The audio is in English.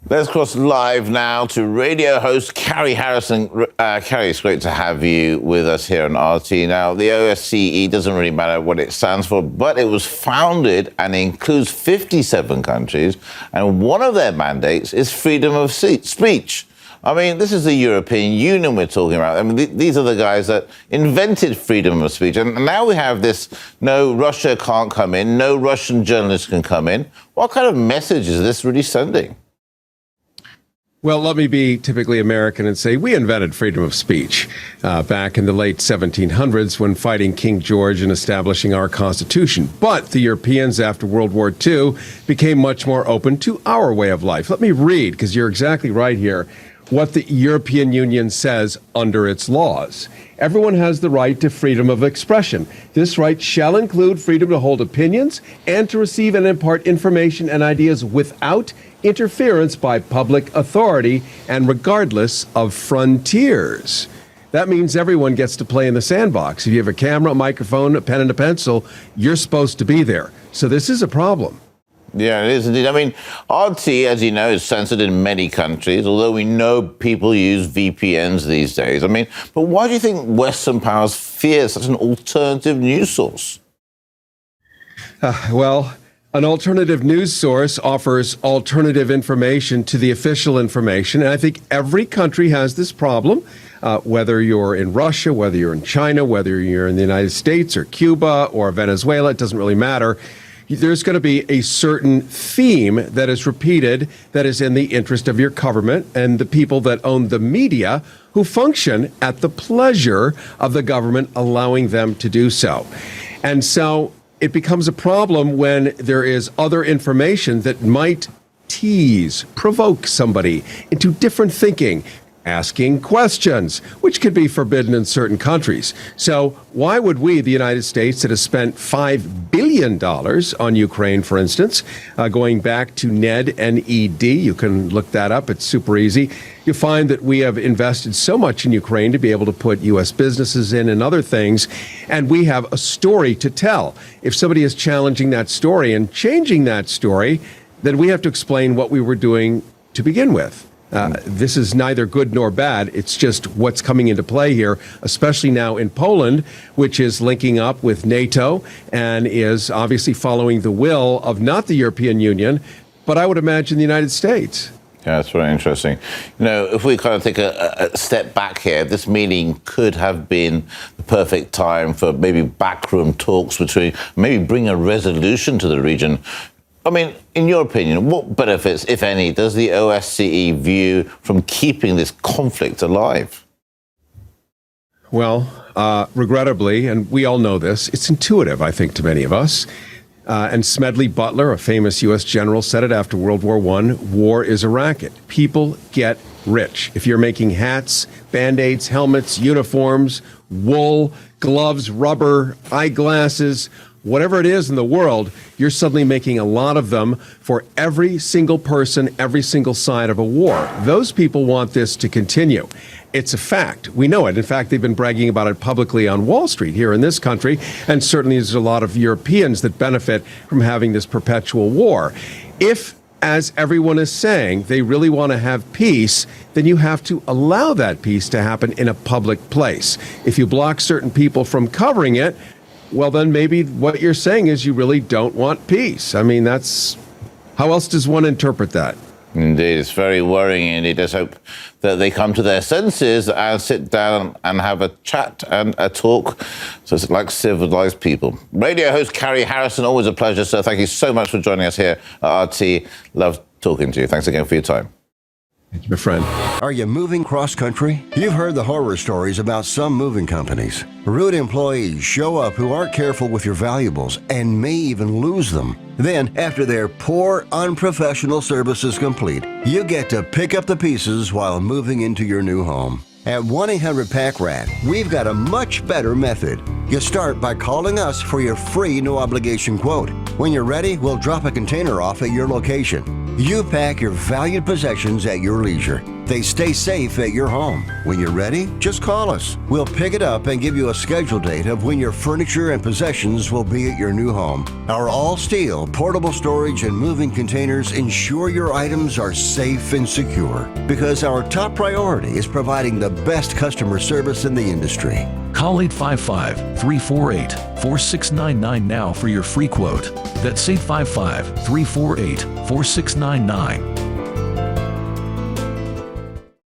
Let's cross live now to radio host Cary Harrison. Cary, it's great to have you with us here on RT. Now, the OSCE doesn't really matter what it stands for, but it was founded and includes 57 countries, and one of their mandates is freedom of speech. I mean, this is the European Union we're talking about. I mean, these are the guys that invented freedom of speech. And now we have this, no, Russia can't come in, no Russian journalists can come in. What kind of message is this really sending? Well, let me be typically American and say we invented freedom of speech back in the late 1700s when fighting King George and establishing our Constitution. But the Europeans after World War II became much more open to our way of life. Let me read, because you're exactly right here, what the European Union says under its laws. Everyone has the right to freedom of expression. This right shall include freedom to hold opinions and to receive and impart information and ideas without interference by public authority and regardless of frontiers. That means everyone gets to play in the sandbox. If you have a camera, a microphone, a pen and a pencil, you're supposed to be there. So this is a problem. Yeah, it is indeed. I mean, RT, as you know, is censored in many countries, although we know people use VPNs these days. I mean, but why do you think Western powers fear such an alternative news source? Well, an alternative news source offers alternative information to the official information. And I think every country has this problem, whether you're in Russia, whether you're in China, whether you're in the United States or Cuba or Venezuela, it doesn't really matter. There's going to be a certain theme that is repeated that is in the interest of your government and the people that own the media who function at the pleasure of the government allowing them to do so. And so it becomes a problem when there is other information that might tease, provoke somebody into different thinking, asking questions, which could be forbidden in certain countries. So why would we, the United States, that has spent $5 billion on Ukraine, for instance, going back to NED and ED, you can look that up, it's super easy. You find that we have invested so much in Ukraine to be able to put U.S. businesses in and other things, and we have a story to tell. If somebody is challenging that story and changing that story, then we have to explain what we were doing to begin with. This is neither good nor bad. It's just what's coming into play here, especially now in Poland, which is linking up with NATO and is obviously following the will of not the European Union, but I would imagine the United States. Yeah, that's very interesting. You know, if we kind of take a step back here, this meeting could have been the perfect time for maybe backroom talks between, maybe bring a resolution to the region. I mean, in your opinion, what benefits, if any, does the OSCE view from keeping this conflict alive? Well, regrettably, and we all know this, it's intuitive, I think, to many of us. And Smedley Butler, a famous U.S. general, said it after World War I, war is a racket. People get rich. If you're making hats, Band-Aids, helmets, uniforms, wool, gloves, rubber, eyeglasses, whatever it is in the world, you're suddenly making a lot of them for every single person, every single side of a war. Those people want this to continue. It's a fact. We know it. In fact, they've been bragging about it publicly on Wall Street here in this country, and certainly there's a lot of Europeans that benefit from having this perpetual war. If, as everyone is saying, they really want to have peace, then you have to allow that peace to happen in a public place. If you block certain people from covering it, well, then maybe what you're saying is you really don't want peace. I mean, that's, how else does one interpret that? Indeed, it's very worrying, and let's hope that they come to their senses and sit down and have a chat and a talk, so it's like civilized people. Radio host Cary Harrison, always a pleasure, sir. Thank you so much for joining us here at RT. Love talking to you. Thanks again for your time. Thank you, my friend. Are you moving cross-country? You've heard the horror stories about some moving companies. Rude employees show up who aren't careful with your valuables and may even lose them. Then, after their poor, unprofessional service is complete, you get to pick up the pieces while moving into your new home. At 1-800-PACK-RAT, we've got a much better method. You start by calling us for your free no-obligation quote. When you're ready, we'll drop a container off at your location. You pack your valued possessions at your leisure. They stay safe at your home. When you're ready, just call us. We'll pick it up and give you a scheduled date of when your furniture and possessions will be at your new home. Our all-steel portable storage and moving containers ensure your items are safe and secure, because our top priority is providing the best customer service in the industry. Call 855-348-4699 now for your free quote. That's 855-348-4699